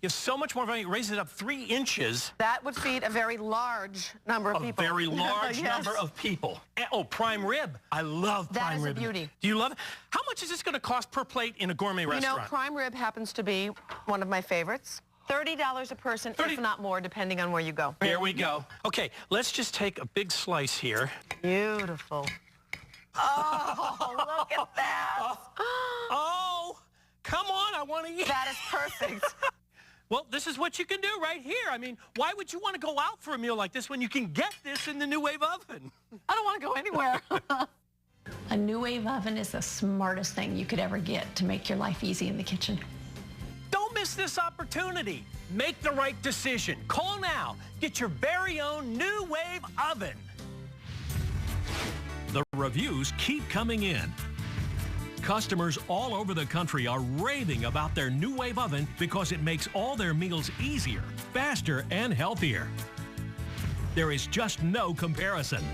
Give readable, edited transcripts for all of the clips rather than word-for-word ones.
You have so much more volume. You raise it up 3 inches. That would feed a very large number of people. A very large Yes. number of people. Oh, prime rib. I love prime rib. That is a beauty. Do you love it? How much is this going to cost per plate in a gourmet restaurant? You know, prime rib happens to be one of my favorites. $30 a person, if not more, depending on where you go. Here we go. Okay, let's just take a big slice here. Beautiful. Oh, look at that. Oh, come on, I want to eat. That is perfect. Well, this is what you can do right here. I mean, why would you want to go out for a meal like this when you can get this in the New Wave oven? I don't want to go anywhere. A New Wave oven is the smartest thing you could ever get to make your life easy in the kitchen. Don't miss this opportunity. Make the right decision. Call now. Get your very own New Wave oven. The reviews keep coming in. Customers all over the country are raving about their New Wave oven because it makes all their meals easier, faster, and healthier. There is just no comparison.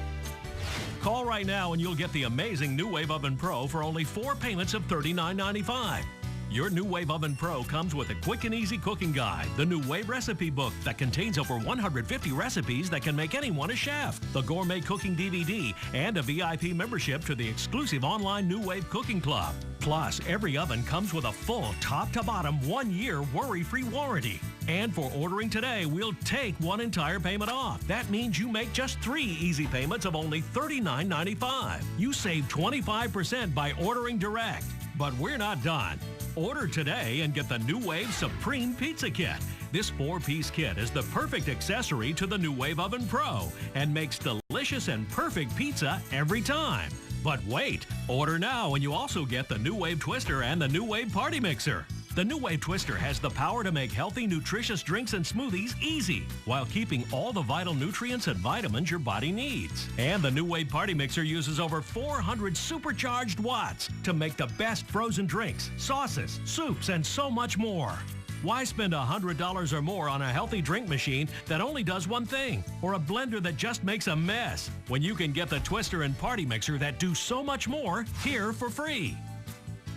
Call right now and you'll get the amazing New Wave Oven Pro for only 4 payments of $39.95. Your New Wave Oven Pro comes with a quick and easy cooking guide, the New Wave Recipe Book that contains over 150 recipes that can make anyone a chef, the Gourmet Cooking DVD, and a VIP membership to the exclusive online New Wave Cooking Club. Plus, every oven comes with a full top-to-bottom 1-year worry-free warranty. And for ordering today, we'll take 1 entire payment off. That means you make just 3 easy payments of only $39.95. You save 25% by ordering direct. But we're not done. Order today and get the New Wave Supreme Pizza Kit. This 4-piece kit is the perfect accessory to the New Wave Oven Pro and makes delicious and perfect pizza every time. But wait, order now and you also get the New Wave Twister and the New Wave Party Mixer. The New Wave Twister has the power to make healthy, nutritious drinks and smoothies easy while keeping all the vital nutrients and vitamins your body needs. And the New Wave Party Mixer uses over 400 supercharged watts to make the best frozen drinks, sauces, soups, and so much more. Why spend $100 or more on a healthy drink machine that only does one thing, or a blender that just makes a mess, when you can get the Twister and Party Mixer that do so much more here for free?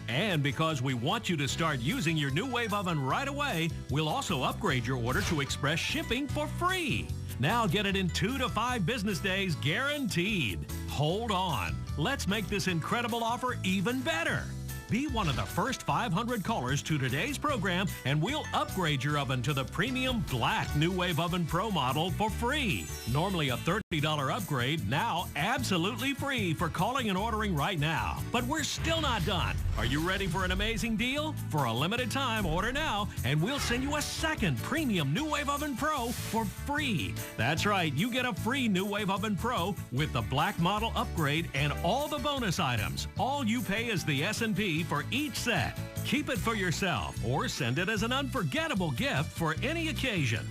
And because we want you to start using your New Wave oven right away, we'll also upgrade your order to express shipping for free. Now get it in 2 to 5 business days guaranteed. Hold on. Let's make this incredible offer even better. Be one of the first 500 callers to today's program, and we'll upgrade your oven to the premium black New Wave Oven Pro model for free. Normally a $30 upgrade, now absolutely free for calling and ordering right now. But we're still not done. Are you ready for an amazing deal? For a limited time, order now, and we'll send you a second premium New Wave Oven Pro for free. That's right, you get a free New Wave Oven Pro with the black model upgrade and all the bonus items. All you pay is the S&P for each set. Keep it for yourself or send it as an unforgettable gift for any occasion.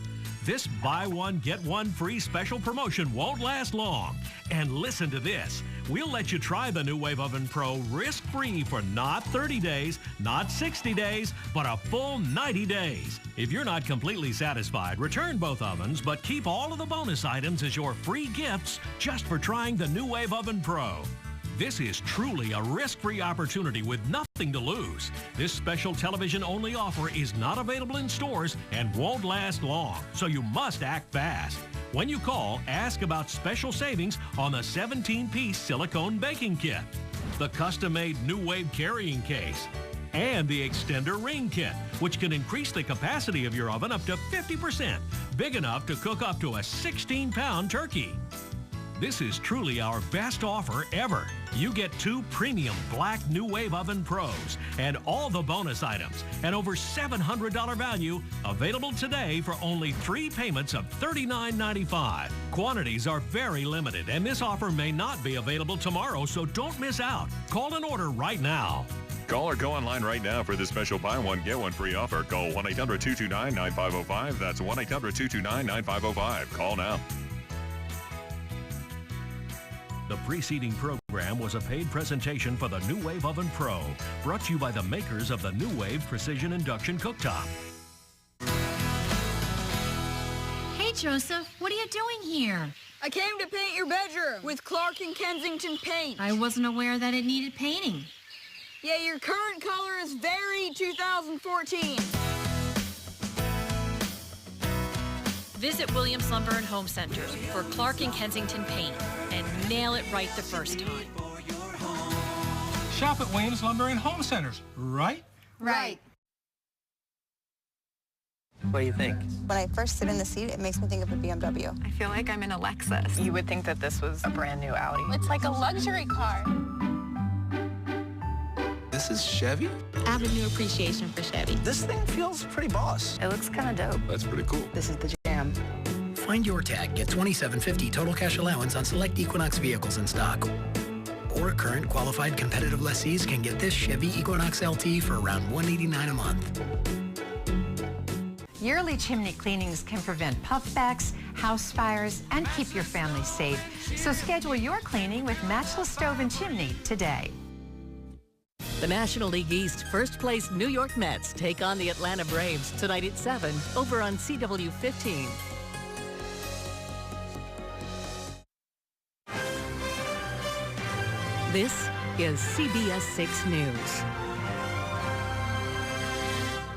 This buy one, get one free special promotion won't last long. And listen to this. We'll let you try the New Wave Oven Pro risk-free for not 30 days, not 60 days, but a full 90 days. If you're not completely satisfied, return both ovens, but keep all of the bonus items as your free gifts just for trying the New Wave Oven Pro. This is truly a risk-free opportunity with nothing to lose. This special television-only offer is not available in stores and won't last long, so you must act fast. When you call, ask about special savings on the 17-piece silicone baking kit, the custom-made New Wave carrying case, and the extender ring kit, which can increase the capacity of your oven up to 50%, big enough to cook up to a 16-pound turkey. This is truly our best offer ever. You get 2 premium black New Wave Oven Pros and all the bonus items and over $700 value available today for only 3 payments of $39.95. Quantities are very limited and this offer may not be available tomorrow, so don't miss out. Call and order right now. Call or go online right now for this special buy one, get one free offer. Call 1-800-229-9505. That's 1-800-229-9505. Call now. The preceding program was a paid presentation for the New Wave Oven Pro, brought to you by the makers of the New Wave Precision Induction Cooktop. Hey, Joseph, what are you doing here? I came to paint your bedroom with Clark & Kensington paint. I wasn't aware that it needed painting. Yeah, your current color is very 2014. Visit Williams Lumber and Home Centers for Clark and Kensington paint and nail it right the first time. Shop at Williams Lumber and Home Centers, right? Right. What do you think? When I first sit in the seat, it makes me think of a BMW. I feel like I'm in a Lexus. You would think that this was a brand new Audi. It's like a luxury car. This is Chevy? I have a new appreciation for Chevy. This thing feels pretty boss. It looks kind of dope. That's pretty cool. This is the jam. Find your tag. Get $2,750 total cash allowance on select Equinox vehicles in stock. Or current qualified competitive lessees can get this Chevy Equinox LT for around $189 a month. Yearly chimney cleanings can prevent puffbacks, house fires, and keep your family safe. So schedule your cleaning with Matchless Stove and Chimney today. The National League East first-place New York Mets take on the Atlanta Braves tonight at 7 over on CW 15. This is CBS 6 News.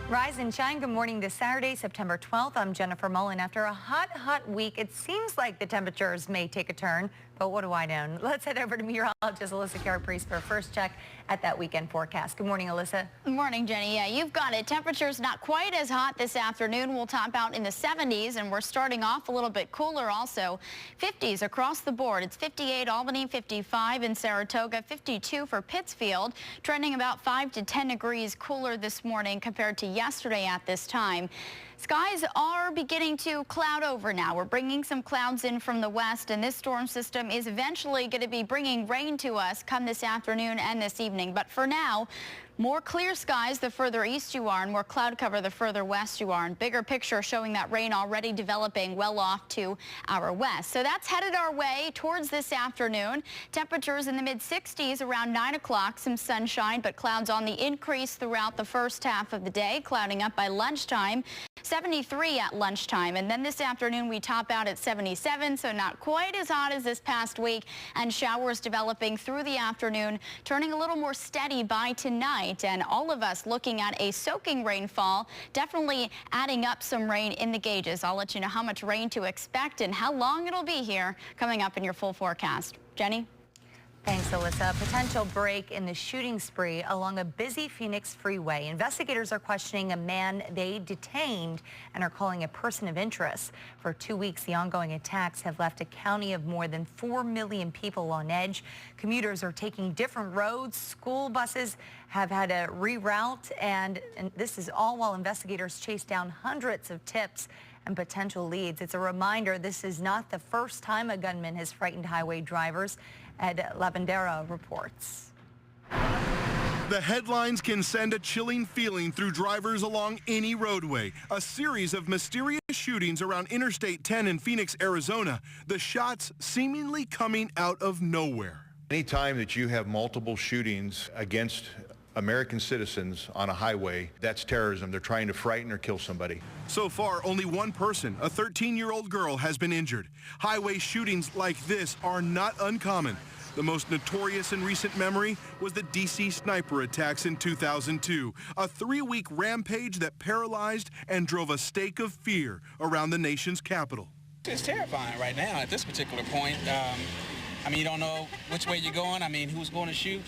Rise and shine. Good morning this Saturday, September 12th. I'm Jennifer Mullen. After a hot week, it seems like the temperatures may take a turn, but what do I know? Let's head over to meteorologist Alyssa Caraprice for a first check at that weekend forecast. Good morning, Alyssa. Good morning, Jenny. Yeah, you've got it. Temperatures not quite as hot this afternoon. We'll top out in the 70s, and we're starting off a little bit cooler also. 50s across the board. It's 58 Albany, 55 in Saratoga, 52 for Pittsfield, trending about 5 to 10 degrees cooler this morning compared to yesterday at this time. Skies are beginning to cloud over now. We're bringing some clouds in from the west, and this storm system is eventually going to be bringing rain to us come this afternoon and this evening. But for now, more clear skies the further east you are, and more cloud cover the further west you are. And bigger picture showing that rain already developing well off to our west. So that's headed our way towards this afternoon. Temperatures in the mid-60s around 9 o'clock. Some sunshine, but clouds on the increase throughout the first half of the day, clouding up by lunchtime. 73 at lunchtime, and then this afternoon we top out at 77, so not quite as hot as this past week, and showers developing through the afternoon, turning a little more steady by tonight, and all of us looking at a soaking rainfall, definitely adding up some rain in the gauges. I'll let you know how much rain to expect and how long it'll be here coming up in your full forecast. Jenny? Thanks, Alyssa. Potential break in the shooting spree along a busy Phoenix freeway. Investigators are questioning a man they detained and are calling a person of interest. For 2 weeks, the ongoing attacks have left a county of more than 4 million people on edge. Commuters are taking different roads. School buses have had to reroute, and this is all while investigators chase down hundreds of tips and potential leads. It's a reminder this is not the first time a gunman has frightened highway drivers. Ed Lavandera reports. The headlines can send a chilling feeling through drivers along any roadway. A series of mysterious shootings around Interstate 10 in Phoenix, Arizona. The shots seemingly coming out of nowhere. Anytime that you have multiple shootings against American citizens on a highway, that's terrorism. They're trying to frighten or kill somebody. So far, only one person, a 13-year-old girl, has been injured. Highway shootings like this are not uncommon. The most notorious in recent memory was the D.C. sniper attacks in 2002, a 3-week rampage that paralyzed and drove a stake of fear around the nation's capital. It's terrifying right now at this particular point. I mean, you don't know which way you're going. I mean, who's going to shoot?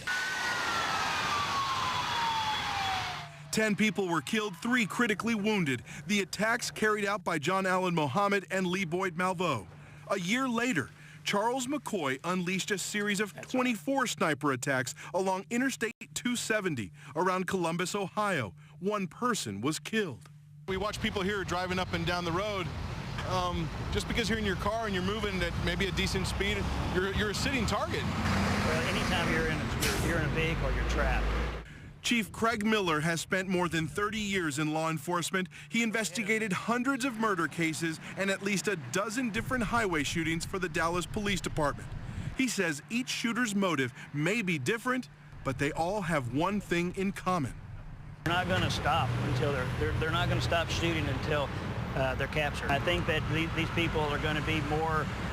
10 people were killed, 3 critically wounded. The attacks carried out by John Allen Mohammed and Lee Boyd Malveaux. A year later, Charles McCoy unleashed a series of 24 sniper attacks along Interstate 270 around Columbus, Ohio. 1 person was killed. We watch people here driving up and down the road. Just because you're in your car and you're moving at maybe a decent speed, you're a sitting target. Well, anytime you're in a vehicle, you're trapped. Chief Craig Miller has spent more than 30 years in law enforcement. He investigated hundreds of murder cases and at least a dozen different highway shootings for the Dallas Police Department. He says each shooter's motive may be different, but they all have one thing in common. They're not going to stop until they're not going to stop shooting until they're captured. I think that these people are going to be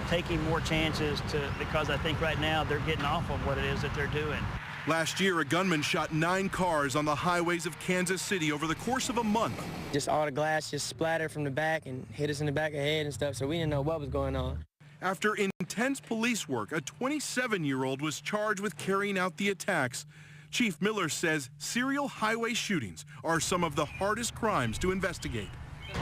taking more chances because I think right now they're getting off on what it is that they're doing. Last year, a gunman shot 9 cars on the highways of Kansas City over the course of a month. Just all the glass just splattered from the back and hit us in the back of the head and stuff, so we didn't know what was going on. After intense police work, a 27-year-old was charged with carrying out the attacks. Chief Miller says serial highway shootings are some of the hardest crimes to investigate.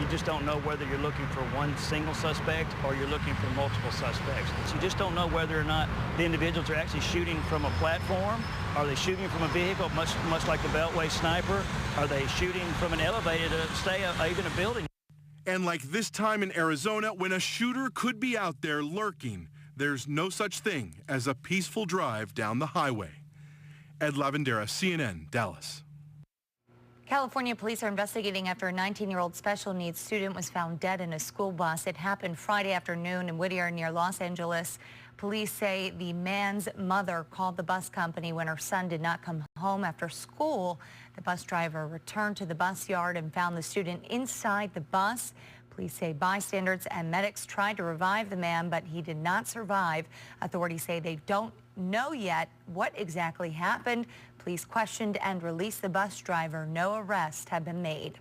You just don't know whether you're looking for one single suspect or you're looking for multiple suspects. You just don't know whether or not the individuals are actually shooting from a platform. Are they shooting from a vehicle, much like the Beltway sniper? Are they shooting from an elevator to stay up, even a building? And like this time in Arizona, when a shooter could be out there lurking, there's no such thing as a peaceful drive down the highway. Ed Lavandera, CNN, Dallas. California police are investigating after a 19-year-old special needs student was found dead in a school bus. It happened Friday afternoon in Whittier near Los Angeles. Police say the man's mother called the bus company when her son did not come home after school. The bus driver returned to the bus yard and found the student inside the bus. Police say bystanders and medics tried to revive the man, but he did not survive. Authorities say they don't know yet what exactly happened. Police questioned and released the bus driver. No arrests have been made.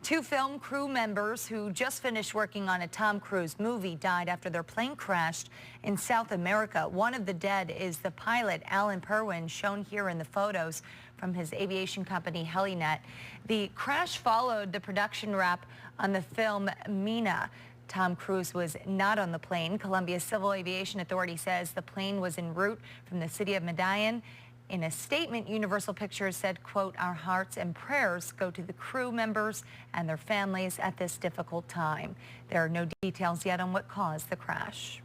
2 film crew members who just finished working on a Tom Cruise movie died after their plane crashed in South America. One of the dead is the pilot, Alan Perwin, shown here in the photos from his aviation company, Helinet. The crash followed the production wrap on the film Mina. Tom Cruise was not on the plane. Colombia Civil Aviation Authority says the plane was en route from the city of Medellin. In a statement, Universal Pictures said, quote, "Our hearts and prayers go to the crew members and their families at this difficult time." There are no details yet on what caused the crash.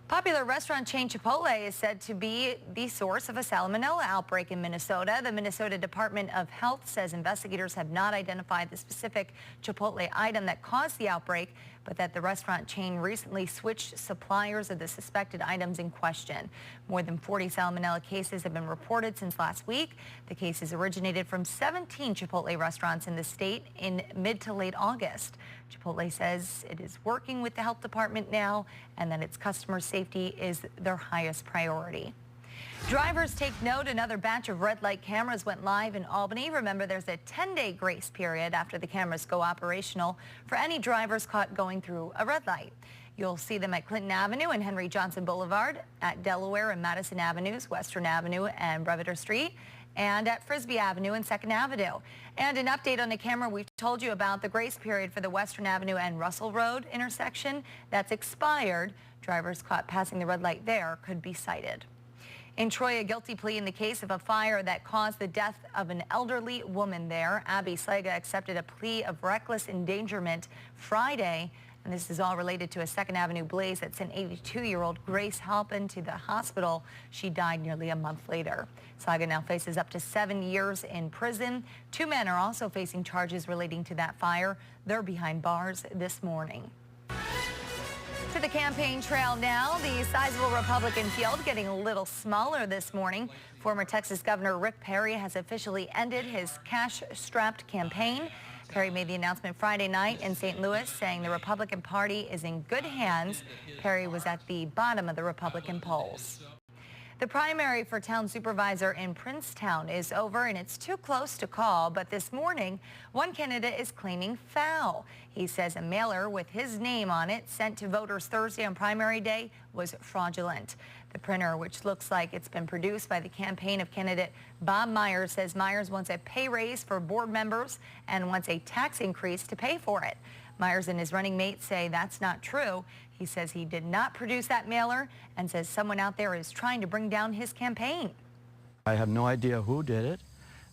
Popular restaurant chain Chipotle is said to be the source of a salmonella outbreak in Minnesota. The Minnesota Department of Health says investigators have not identified the specific Chipotle item that caused the outbreak, but that the restaurant chain recently switched suppliers of the suspected items in question. More than 40 salmonella cases have been reported since last week. The cases originated from 17 Chipotle restaurants in the state in mid to late August. Chipotle says it is working with the health department now and that its customer safety is their highest priority. Drivers take note. Another batch of red light cameras went live in Albany. Remember, there's a 10-day grace period after the cameras go operational for any drivers caught going through a red light. You'll see them at Clinton Avenue and Henry Johnson Boulevard, at Delaware and Madison Avenues, Western Avenue and Breveter Street, and at Frisbee Avenue and 2nd Avenue. And an update on the camera we've told you about, the grace period for the Western Avenue and Russell Road intersection, that's expired. Drivers caught passing the red light there could be cited. In Troy, a guilty plea in the case of a fire that caused the death of an elderly woman there. Abby Slaga accepted a plea of reckless endangerment Friday, and this is all related to a 2nd Avenue blaze that sent 82-year-old Grace Halpin to the hospital. She died nearly a month later. Slaga now faces up to 7 years in prison. 2 men are also facing charges relating to that fire. They're behind bars this morning. To the campaign trail now, the sizable Republican field getting a little smaller this morning. Former Texas Governor Rick Perry has officially ended his cash-strapped campaign. Perry made the announcement Friday night in St. Louis, saying the Republican Party is in good hands. Perry was at the bottom of the Republican polls. The primary for town supervisor in Princetown is over, and it's too close to call. But this morning, one candidate is claiming foul. He says a mailer with his name on it sent to voters Thursday on primary day was fraudulent. The printer, which looks like it's been produced by the campaign of candidate Bob Myers, says Myers wants a pay raise for board members and wants a tax increase to pay for it. Myers and his running mate say that's not true. He says he did not produce that mailer and says someone out there is trying to bring down his campaign. I have no idea who did it,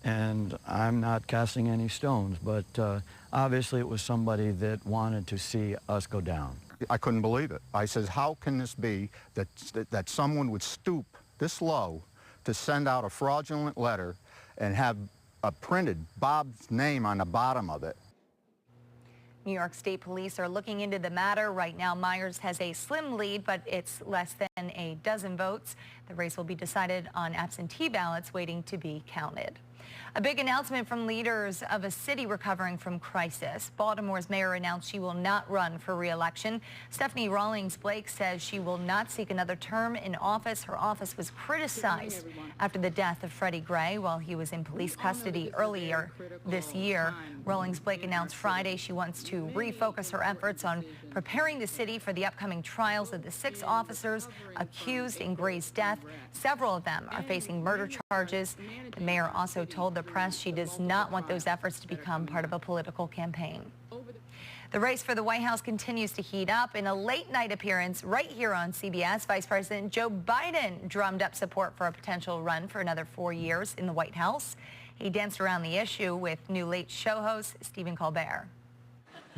and I'm not casting any stones, but obviously it was somebody that wanted to see us go down. I couldn't believe it. I says, how can this be that someone would stoop this low to send out a fraudulent letter and have printed Bob's name on the bottom of it? New York State Police are looking into the matter. Right now, Myers has a slim lead, but it's less than a dozen votes. The race will be decided on absentee ballots waiting to be counted. A big announcement from leaders of a city recovering from crisis. Baltimore's mayor announced she will not run for re-election. Stephanie Rawlings Blake says she will not seek another term in office. Her office was criticized after the death of Freddie Gray while he was in police custody earlier this year. Rawlings Blake announced Friday she wants to refocus her efforts on preparing the city for the upcoming trials of the 6 officers accused in Gray's death. Several of them are facing murder charges. The mayor also told the press she does not want those efforts to become part of a political campaign. The race for the White House continues to heat up. In a late-night appearance right here on CBS, Vice President Joe Biden drummed up support for a potential run for another 4 years in the White House. He danced around the issue with new Late Show host Stephen Colbert.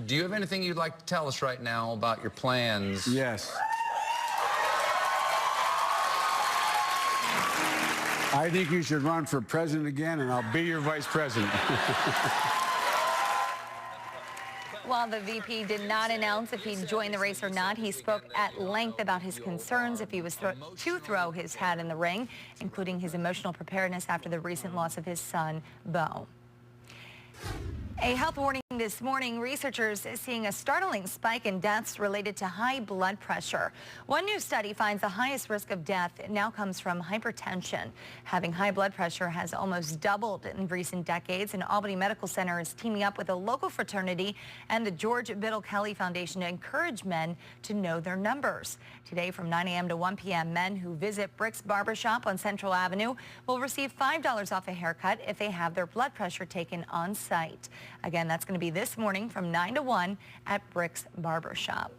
Do you have anything you'd like to tell us right now about your plans? Yes. I think you should run for president again, and I'll be your vice president. While the VP did not announce if he'd join the race or not, he spoke at length about his concerns if he was to throw his hat in the ring, including his emotional preparedness after the recent loss of his son, Beau. A health warning this morning. Researchers seeing a startling spike in deaths related to high blood pressure. One new study finds the highest risk of death now comes from hypertension. Having high blood pressure has almost doubled in recent decades, and Albany Medical Center is teaming up with a local fraternity and the George Biddle Kelly Foundation to encourage men to know their numbers. Today from 9 a.m. to 1 p.m., men who visit Brick's Barbershop on Central Avenue will receive $5 off a haircut if they have their blood pressure taken on site. Again, that's going to be this morning from 9 to 1 at Brick's Barbershop.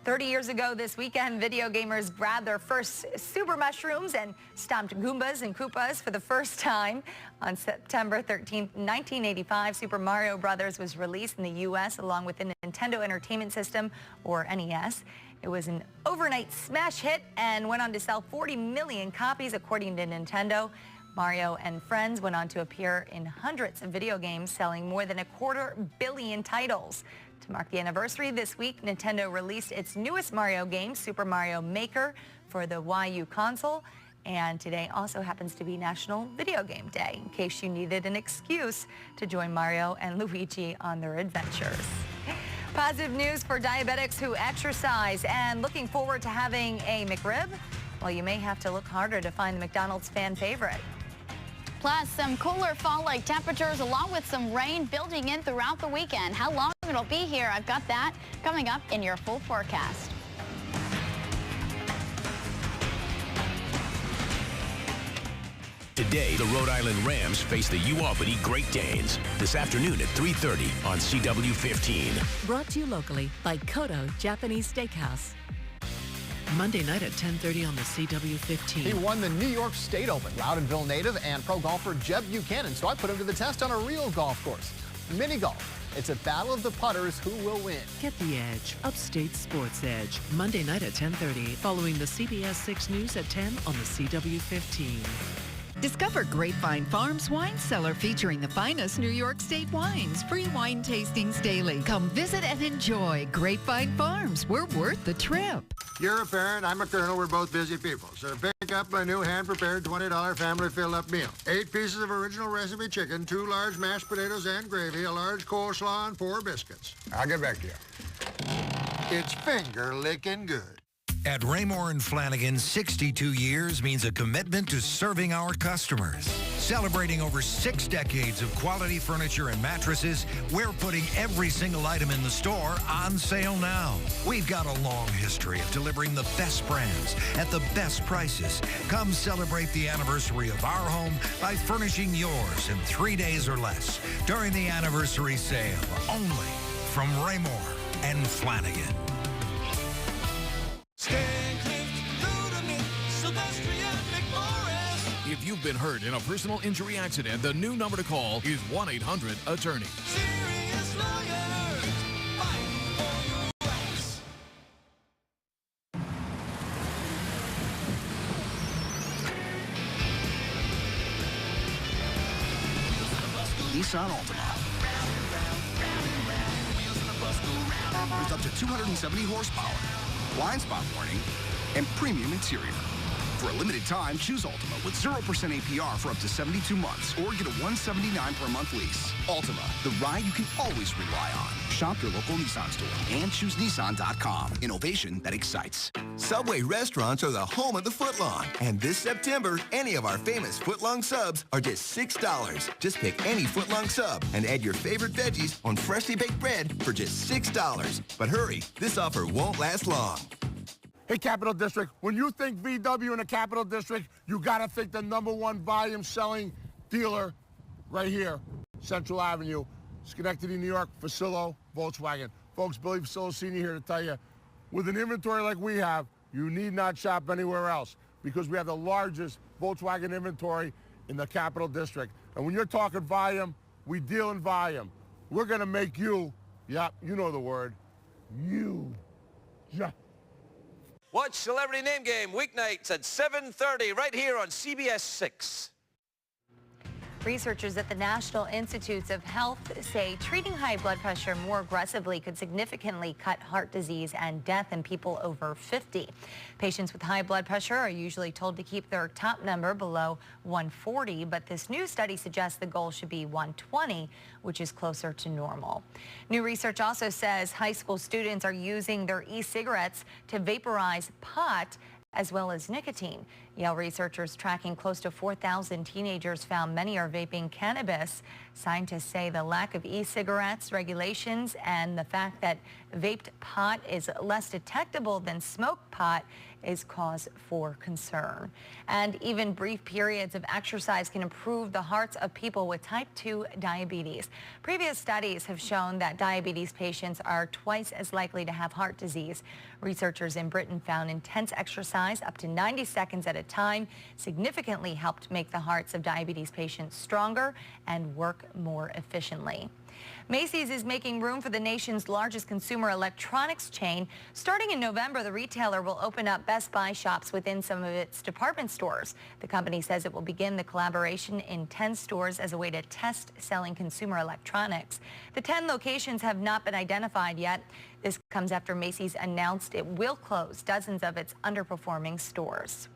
30 years ago this weekend, video gamers grabbed their first super mushrooms and stomped Goombas and Koopas for the first time. On September 13th, 1985, Super Mario Bros. Was released in the U.S. along with the Nintendo Entertainment System, or NES. It was an overnight smash hit and went on to sell 40 million copies, according to Nintendo. Mario and friends went on to appear in hundreds of video games, selling more than 250 million titles. To mark the anniversary this week, Nintendo released its newest Mario game, Super Mario Maker, for the Wii U console. And today also happens to be National Video Game Day, in case you needed an excuse to join Mario and Luigi on their adventures. Positive news for diabetics who exercise and looking forward to having a McRib. Well, you may have to look harder to find the McDonald's fan favorite. Plus, some cooler fall-like temperatures along with some rain building in throughout the weekend. How long it'll be here, I've got that coming up in your full forecast. Today, the Rhode Island Rams face the UAlbany Great Danes this afternoon at 3:30 on CW 15. Brought to you locally by Kodo Japanese Steakhouse. Monday night at 10:30 on the CW 15. He won the New York State Open. Loudonville native and pro golfer Jeb Buchanan, so I put him to the test on a real golf course. Mini golf. It's a battle of the putters who will win. Get the edge. Upstate Sports Edge. Monday night at 10:30, following the CBS 6 News at 10 on the CW 15. Discover Grapevine Farms Wine Cellar featuring the finest New York State wines. Free wine tastings daily. Come visit and enjoy Grapevine Farms. We're worth the trip. You're a parent, I'm a colonel, we're both busy people. So pick up my new hand-prepared $20 family fill-up meal. 8 pieces of original recipe chicken, 2 large mashed potatoes and gravy, a large coleslaw, and 4 biscuits. I'll get back to you. It's finger-licking good. At Raymore and Flanagan, 62 years means a commitment to serving our customers. Celebrating over 6 decades of quality furniture and mattresses, we're putting every single item in the store on sale now. We've got a long history of delivering the best brands at the best prices. Come celebrate the anniversary of our home by furnishing yours in 3 days or less during the anniversary sale, only from Raymore and Flanagan. If you've been hurt in a personal injury accident, the new number to call is 1-800-ATTORNEY. Serious lawyers, fight for your rights. Nissan Altima. With up to 270 horsepower, blind spot warning, and premium interior. For a limited time, choose Ultima with 0% APR for up to 72 months or get a $179 per month lease. Ultima, the ride you can always rely on. Shop your local Nissan store and choose Nissan.com. Innovation that excites. Subway restaurants are the home of the footlong. And this September, any of our famous footlong subs are just $6. Just pick any footlong sub and add your favorite veggies on freshly baked bread for just $6. But hurry, this offer won't last long. Hey, Capital District, when you think VW in the Capital District, you got to think the #1 volume selling dealer right here, Central Avenue, Schenectady, New York, Facillo, Volkswagen. Folks, Billy Facillo Sr. here to tell you, with an inventory like we have, you need not shop anywhere else because we have the largest Volkswagen inventory in the Capital District. And when you're talking volume, we deal in volume. We're going to make you, yeah, you know the word, you. Yeah. Watch Celebrity Name Game weeknights at 7:30 right here on CBS 6. Researchers at the National Institutes of Health say treating high blood pressure more aggressively could significantly cut heart disease and death in people over 50. Patients with high blood pressure are usually told to keep their top number below 140, but this new study suggests the goal should be 120, which is closer to normal. New research also says high school students are using their e-cigarettes to vaporize pot as well as nicotine. Yale researchers tracking close to 4,000 teenagers found many are vaping cannabis. Scientists say the lack of e-cigarettes regulations and the fact that vaped pot is less detectable than smoked pot is cause for concern. And even brief periods of exercise can improve the hearts of people with type 2 diabetes. Previous studies have shown that diabetes patients are twice as likely to have heart disease. Researchers in Britain found intense exercise up to 90 seconds at a time significantly helped make the hearts of diabetes patients stronger and work more efficiently. Macy's is making room for the nation's largest consumer electronics chain. Starting in November, the retailer will open up Best Buy shops within some of its department stores. The company says it will begin the collaboration in 10 stores as a way to test selling consumer electronics. The 10 locations have not been identified yet. This comes after Macy's announced it will close dozens of its underperforming stores.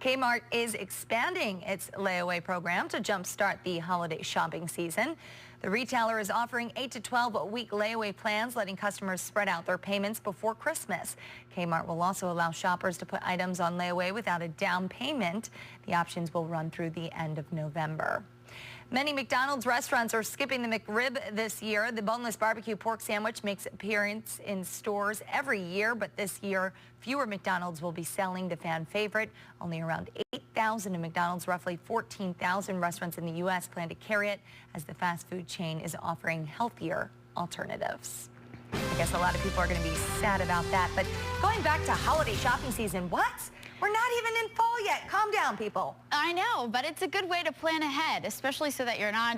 Kmart is expanding its layaway program to jumpstart the holiday shopping season. The retailer is offering 8 to 12-week layaway plans, letting customers spread out their payments before Christmas. Kmart will also allow shoppers to put items on layaway without a down payment. The options will run through the end of November. Many McDonald's restaurants are skipping the McRib this year. The boneless barbecue pork sandwich makes appearance in stores every year, but this year, fewer McDonald's will be selling the fan favorite. Only around 8,000 of McDonald's roughly 14,000 restaurants in the U.S. plan to carry it, as the fast food chain is offering healthier alternatives. I guess a lot of people are going to be sad about that, but going back to holiday shopping season, what? We're not even in fall yet. Calm down, people. I know, but it's a good way to plan ahead, especially so that you're not,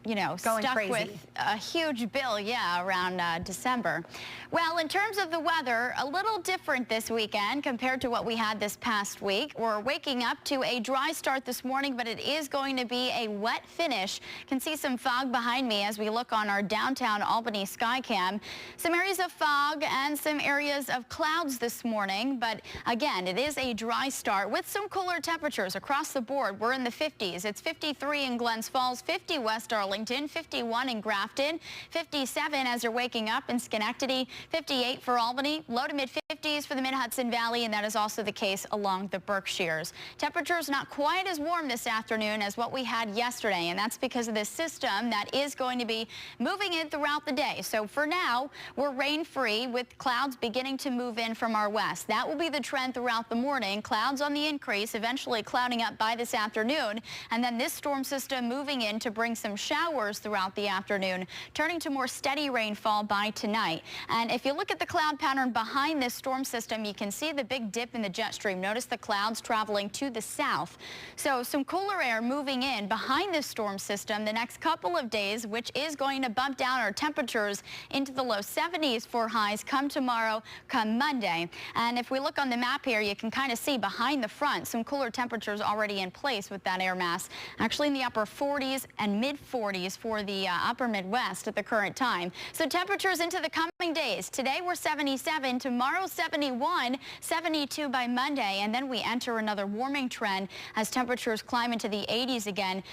Going stuck crazy with a huge bill, around December. Well, in terms of the weather, a little different this weekend compared to what we had this past week. We're waking up to a dry start this morning, but it is going to be a wet finish. Can see some fog behind me as we look on our downtown Albany Skycam. Some areas of fog and some areas of clouds this morning, but again, it is a dry start with some cooler temperatures across the board. We're in the 50s. It's 53 in Glens Falls, 50 West Arlington, 51 in Grafton, 57 as you're waking up in Schenectady, 58 for Albany, low to mid-50s for the Mid-Hudson Valley, and that is also the case along the Berkshires. Temperatures not quite as warm this afternoon as what we had yesterday, and that's because of this system that is going to be moving in throughout the day. So for now, we're rain-free with clouds beginning to move in from our west. That will be the trend throughout the morning. Clouds on the increase, eventually clouding up by this afternoon, and then this storm system moving in to bring some showers throughout the afternoon, turning to more steady rainfall by tonight. And if you look at the cloud pattern behind this storm system, you can see the big dip in the jet stream. Notice the clouds traveling to the south. So some cooler air moving in behind this storm system the next couple of days, which is going to bump down our temperatures into the low 70s for highs come tomorrow, come Monday. And if we look on the map here, you can kind of see behind the front some cooler temperatures already in place with that air mass, actually in the upper 40s and mid 40s. 40s for the upper Midwest at the current time. So temperatures into the coming days. Today we're 77, tomorrow 71, 72 by Monday, and then we enter another warming trend as temperatures climb into the 80s again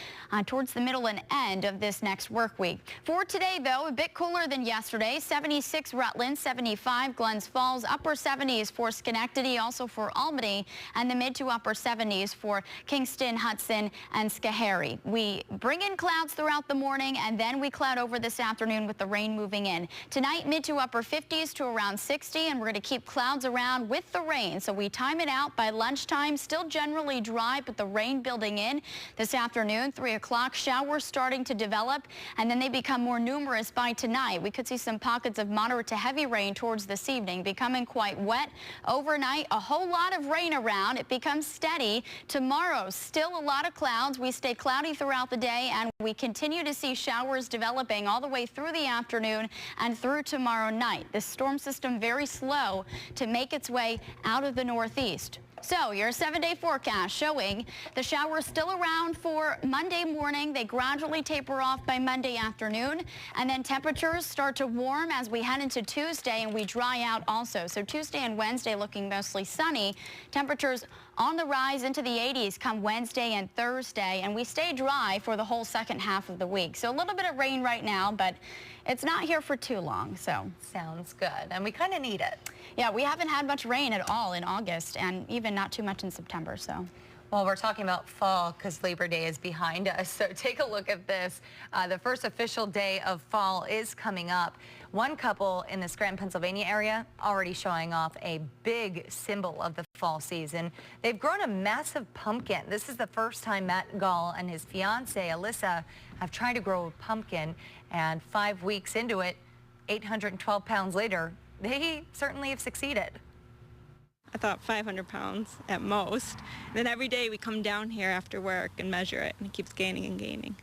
towards the middle and end of this next work week. For today, though, a bit cooler than yesterday. 76 Rutland, 75 Glens Falls, upper 70s for Schenectady, also for Albany, and the mid to upper 70s for Kingston, Hudson, and Schoharie. We bring in clouds throughout the morning, and then we cloud over this afternoon with the rain moving in. Tonight, mid to upper 50s to around 60, and we're going to keep clouds around with the rain. So we time it out by lunchtime, still generally dry, but the rain building in this afternoon. 3 o'clock, showers starting to develop, and then they become more numerous by tonight. We could see some pockets of moderate to heavy rain towards this evening, becoming quite wet. Overnight, a whole lot of rain around. It becomes steady. Tomorrow, still a lot of clouds. We stay cloudy throughout the day, and we continue to see showers developing all the way through the afternoon and through tomorrow night. This storm system very slow to make its way out of the northeast. So your 7-day forecast showing the showers still around for Monday morning. They gradually taper off by Monday afternoon, and then temperatures start to warm as we head into Tuesday, and we dry out also. So Tuesday and Wednesday looking mostly sunny. Temperatures on the rise into the 80s come Wednesday and Thursday, and we stay dry for the whole second half of the week. So a little bit of rain right now, but it's not here for too long. So sounds good, and we kind of need it. Yeah, we haven't had much rain at all in August, and even not too much in September. So. Well, we're talking about fall because Labor Day is behind us. So take a look at this. The first official day of fall is coming up. One couple in the Scranton, Pennsylvania area already showing off a big symbol of the fall season. They've grown a massive pumpkin. This is the first time Matt Gall and his fiancee, Alyssa, have tried to grow a pumpkin. And 5 weeks into it, 812 pounds later, they certainly have succeeded. I thought 500 pounds at most. And then every day we come down here after work and measure it, and it keeps gaining and gaining.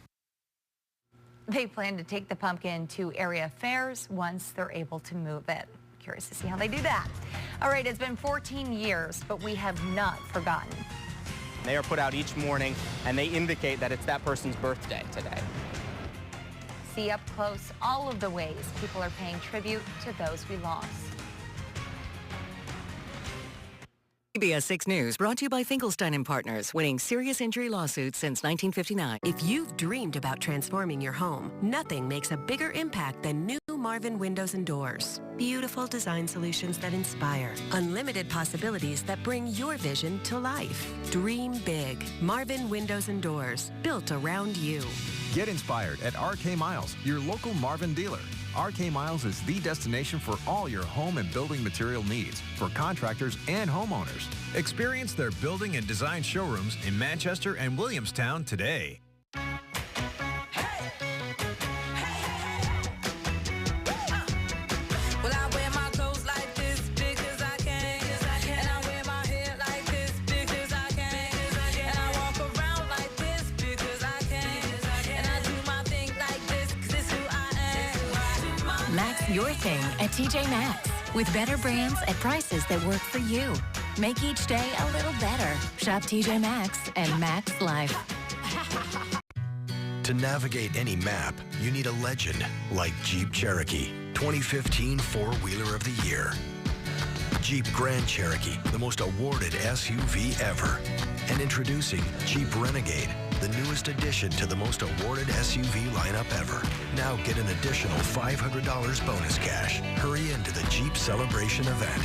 They plan to take the pumpkin to area fairs once they're able to move it. Curious to see how they do that. All right, it's been 14 years, but we have not forgotten. They are put out each morning, and they indicate that it's that person's birthday today. See up close all of the ways people are paying tribute to those we lost. CBS 6 News brought to you by Finkelstein & Partners, winning serious injury lawsuits since 1959. If you've dreamed about transforming your home, nothing makes a bigger impact than new Marvin windows and doors. Beautiful design solutions that inspire. Unlimited possibilities that bring your vision to life. Dream big. Marvin Windows and Doors, built around you. Get inspired at RK Miles, your local Marvin dealer. RK Miles is the destination for all your home and building material needs for contractors and homeowners. Experience their building and design showrooms in Manchester and Williamstown today. Your thing at TJ Maxx, with better brands at prices that work for you. Make each day a little better. Shop TJ Maxx and Max Life. To navigate any map, you need a legend like Jeep Cherokee, 2015 Four-Wheeler of the Year. Jeep Grand Cherokee, the most awarded SUV ever. And introducing Jeep Renegade, the newest addition to the most awarded SUV lineup ever. Now get an additional $500 bonus cash. Hurry into the Jeep Celebration event.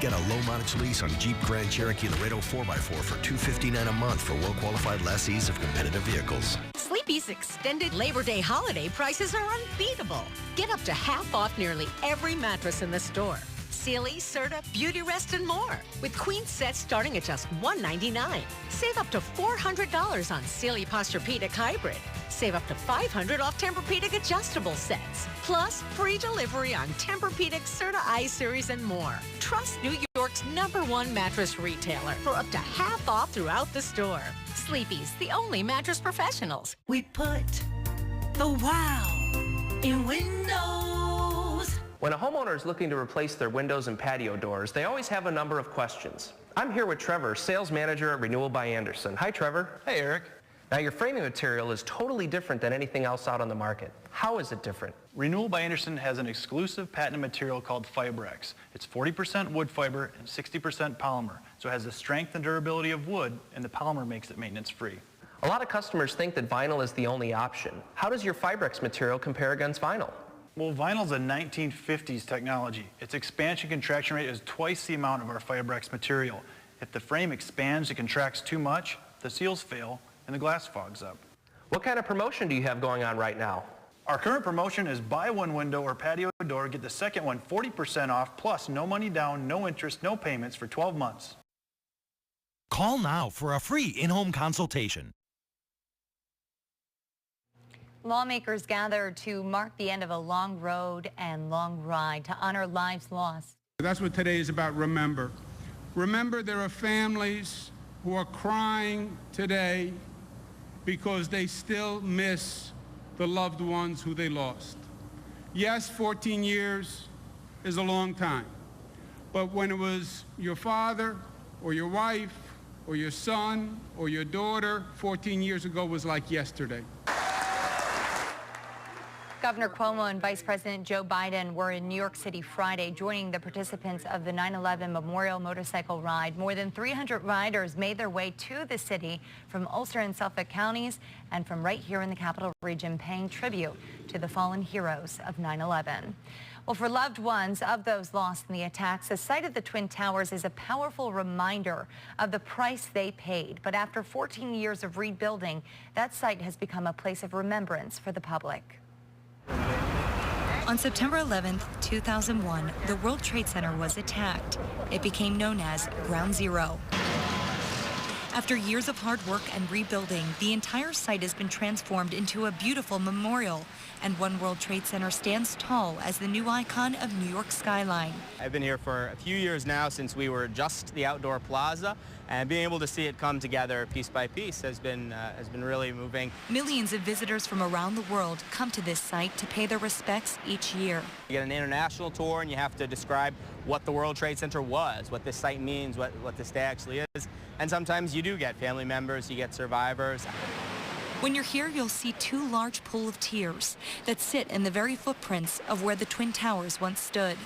Get a low-mileage lease on Jeep Grand Cherokee Laredo 4x4 for $259 a month for well-qualified lessees of competitive vehicles. Sleepy's extended Labor Day holiday prices are unbeatable. Get up to half off nearly every mattress in the store. Sealy, Serta, Beauty Rest, and more. With queen sets starting at just $199. Save up to $400 on Sealy Posturepedic Hybrid. Save up to $500 off Tempur-Pedic adjustable sets. Plus, free delivery on Tempur-Pedic, Serta I-Series, and more. Trust New York's #1 mattress retailer for up to half off throughout the store. Sleepy's, the only mattress professionals. We put the wow in windows. When a homeowner is looking to replace their windows and patio doors, they always have a number of questions. I'm here with Trevor, sales manager at Renewal by Andersen. Hi, Trevor. Hey, Eric. Now, your framing material is totally different than anything else out on the market. How is it different? Renewal by Andersen has an exclusive patented material called Fibrex. It's 40% wood fiber and 60% polymer, so it has the strength and durability of wood, and the polymer makes it maintenance-free. A lot of customers think that vinyl is the only option. How does your Fibrex material compare against vinyl? Well, vinyl's a 1950s technology. Its expansion-contraction rate is twice the amount of our Fibrex material. If the frame expands and contracts too much, the seals fail and the glass fogs up. What kind of promotion do you have going on right now? Our current promotion is buy one window or patio door, get the second one 40% off, plus no money down, no interest, no payments for 12 months. Call now for a free in-home consultation. Lawmakers gathered to mark the end of a long road and long ride to honor lives lost. That's what today is about. Remember. Remember, there are families who are crying today because they still miss the loved ones who they lost. Yes, 14 years is a long time, but when it was your father or your wife or your son or your daughter 14 years ago was like yesterday. Governor Cuomo and Vice President Joe Biden were in New York City Friday, joining the participants of the 9/11 Memorial Motorcycle Ride. More than 300 riders made their way to the city from Ulster and Suffolk counties and from right here in the Capital Region, paying tribute to the fallen heroes of 9/11. Well, for loved ones of those lost in the attacks, the site of the Twin Towers is a powerful reminder of the price they paid. But after 14 years of rebuilding, that site has become a place of remembrance for the public. On September 11, 2001, the World Trade Center was attacked. It became known as Ground Zero. After years of hard work and rebuilding, the entire site has been transformed into a beautiful memorial, and One World Trade Center stands tall as the new icon of New York skyline. I've been here for a few years now, since we were just the outdoor plaza, and being able to see it come together piece by piece has been really moving. Millions of visitors from around the world come to this site to pay their respects each year. You get an international tour and you have to describe what the World Trade Center was, what this site means, what this day actually is. And sometimes you do get family members, you get survivors. When you're here, you'll see two large pools of tears that sit in the very footprints of where the Twin Towers once stood.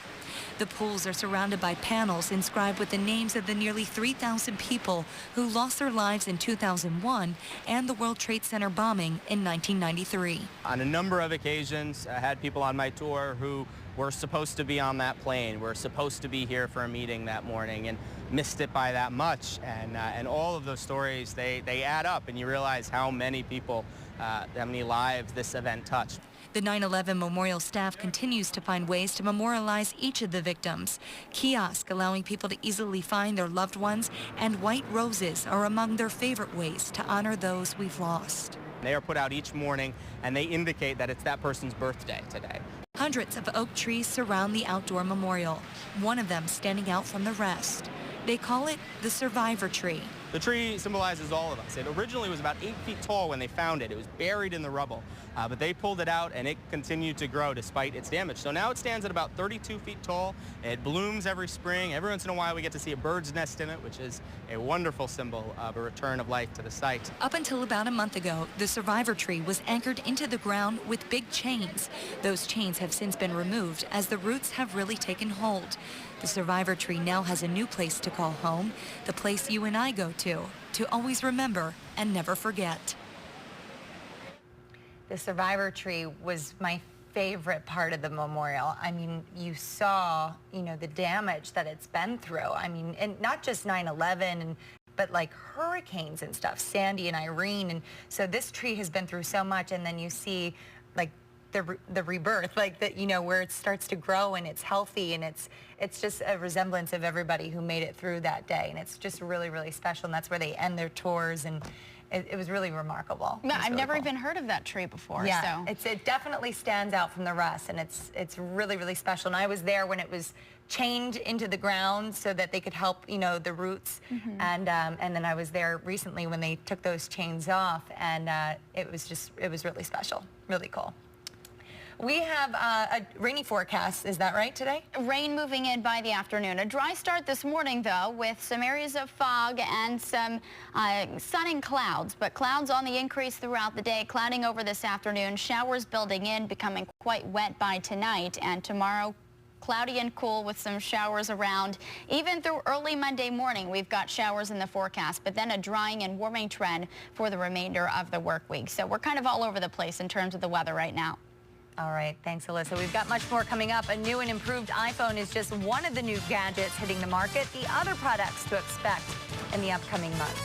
The pools are surrounded by panels inscribed with the names of the nearly 3,000 people who lost their lives in 2001 and the World Trade Center bombing in 1993. On a number of occasions, I had people on my tour who were supposed to be on that plane, were supposed to be here for a meeting that morning and missed it by that much. And all of those stories, they add up, and you realize how many people, how many lives this event touched. The 9/11 Memorial staff continues to find ways to memorialize each of the victims. Kiosks allowing people to easily find their loved ones, and white roses are among their favorite ways to honor those we've lost. They are put out each morning, and they indicate that it's that person's birthday today. Hundreds of oak trees surround the outdoor memorial, one of them standing out from the rest. They call it the Survivor Tree. The tree symbolizes all of us. It originally was about 8 feet tall when they found it. It was buried in the rubble, but they pulled it out and it continued to grow despite its damage. So now it stands at about 32 feet tall. It blooms every spring. Every once in a while we get to see a bird's nest in it, which is a wonderful symbol of a return of life to the site. Up until about a month ago, the Survivor Tree was anchored into the ground with big chains. Those chains have since been removed as the roots have really taken hold. The Survivor Tree now has a new place to call home, the place you and I go to always remember and never forget. The Survivor Tree was my favorite part of the memorial. I mean, you saw, the damage that it's been through. I mean, and not just 9/11, but like hurricanes and stuff, Sandy and Irene. And so this tree has been through so much, and then you see like the rebirth, like that, where it starts to grow and it's healthy, and it's just a resemblance of everybody who made it through that day, and it's just really, really special. And that's where they end their tours, and it was really remarkable. Yeah, I've really never cool. even heard of that tree before. Yeah, so. it definitely stands out from the rest, and it's really, really special. And I was there when it was chained into the ground so that they could help, the roots. Mm-hmm. And then I was there recently when they took those chains off, and it was really special, really cool. We have a rainy forecast. Is that right today? Rain moving in by the afternoon. A dry start this morning, though, with some areas of fog and some sun and clouds. But clouds on the increase throughout the day, clouding over this afternoon. Showers building in, becoming quite wet by tonight. And tomorrow, cloudy and cool with some showers around. Even through early Monday morning, we've got showers in the forecast, but then a drying and warming trend for the remainder of the work week. So we're kind of all over the place in terms of the weather right now. All right, thanks, Alyssa. We've got much more coming up. A new and improved iPhone is just one of the new gadgets hitting the market. The other products to expect in the upcoming months.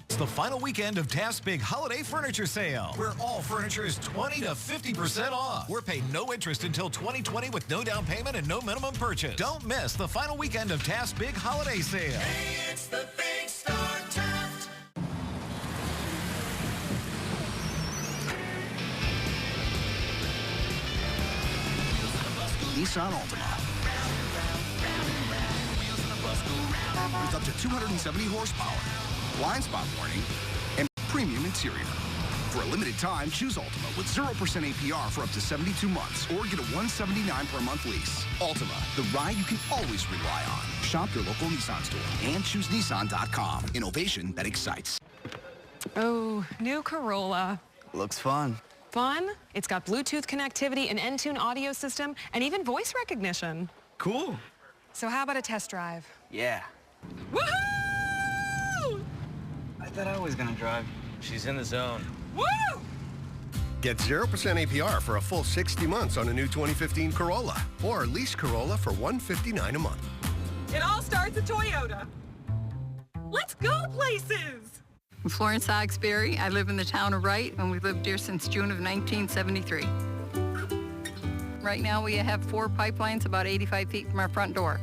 It's the final weekend of Taft's big holiday furniture sale, where all furniture is 20 to 50% off. We're paying no interest until 2020 with no down payment and no minimum purchase. Don't miss the final weekend of Taft's big holiday sale. Hey, it's the Big Star Taft. Nissan Altima. With up to 270 horsepower, blind spot warning, and premium interior. For a limited time, choose Altima with 0% APR for up to 72 months or get a $179 per month lease. Altima, the ride you can always rely on. Shop your local Nissan store and choose Nissan.com. Innovation that excites. Oh, new Corolla. Looks fun. Fun? It's got Bluetooth connectivity, an Entune audio system, and even voice recognition. Cool. So how about a test drive? Yeah. Woohoo! I thought I was gonna drive. She's in the zone. Woo! Get 0% APR for a full 60 months on a new 2015 Corolla, or lease Corolla for $159 a month. It all starts at Toyota. Let's go places! I'm Florence Oxbury. I live in the town of Wright, and we've lived here since June of 1973. Right now, we have 4 pipelines about 85 feet from our front door.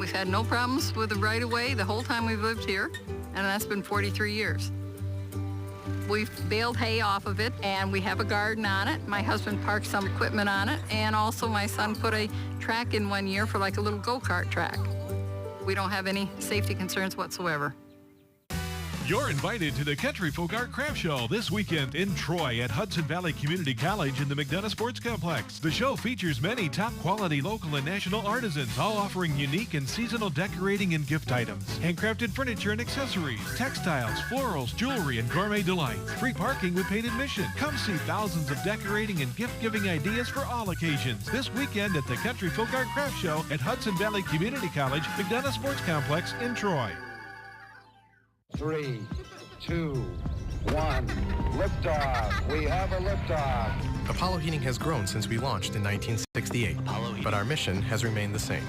We've had no problems with the right-of-way the whole time we've lived here, and that's been 43 years. We've baled hay off of it, and we have a garden on it. My husband parked some equipment on it, and also my son put a track in one year for like a little go-kart track. We don't have any safety concerns whatsoever. You're invited to the Country Folk Art Craft Show this weekend in Troy at Hudson Valley Community College in the McDonough Sports Complex. The show features many top-quality local and national artisans, all offering unique and seasonal decorating and gift items, handcrafted furniture and accessories, textiles, florals, jewelry, and gourmet delights. Free parking with paid admission. Come see thousands of decorating and gift-giving ideas for all occasions this weekend at the Country Folk Art Craft Show at Hudson Valley Community College, McDonough Sports Complex in Troy. 3, 2, 1, liftoff. We have a liftoff. Apollo Heating has grown since we launched in 1968, but our mission has remained the same.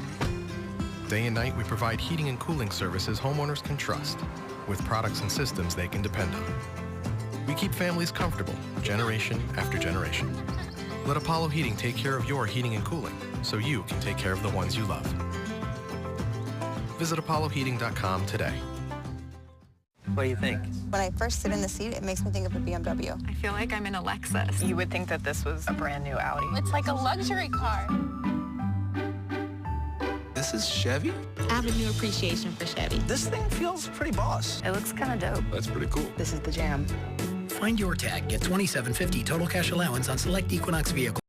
Day and night, we provide heating and cooling services homeowners can trust, with products and systems they can depend on. We keep families comfortable, generation after generation. Let Apollo Heating take care of your heating and cooling, so you can take care of the ones you love. Visit ApolloHeating.com today. What do you think? When I first sit in the seat, it makes me think of a BMW. I feel like I'm in a Lexus. You would think that this was a brand new Audi. It's like a luxury car. This is Chevy? I have a new appreciation for Chevy. This thing feels pretty boss. It looks kind of dope. That's pretty cool. This is the jam. Find your tag. Get $27.50 total cash allowance on select Equinox vehicles.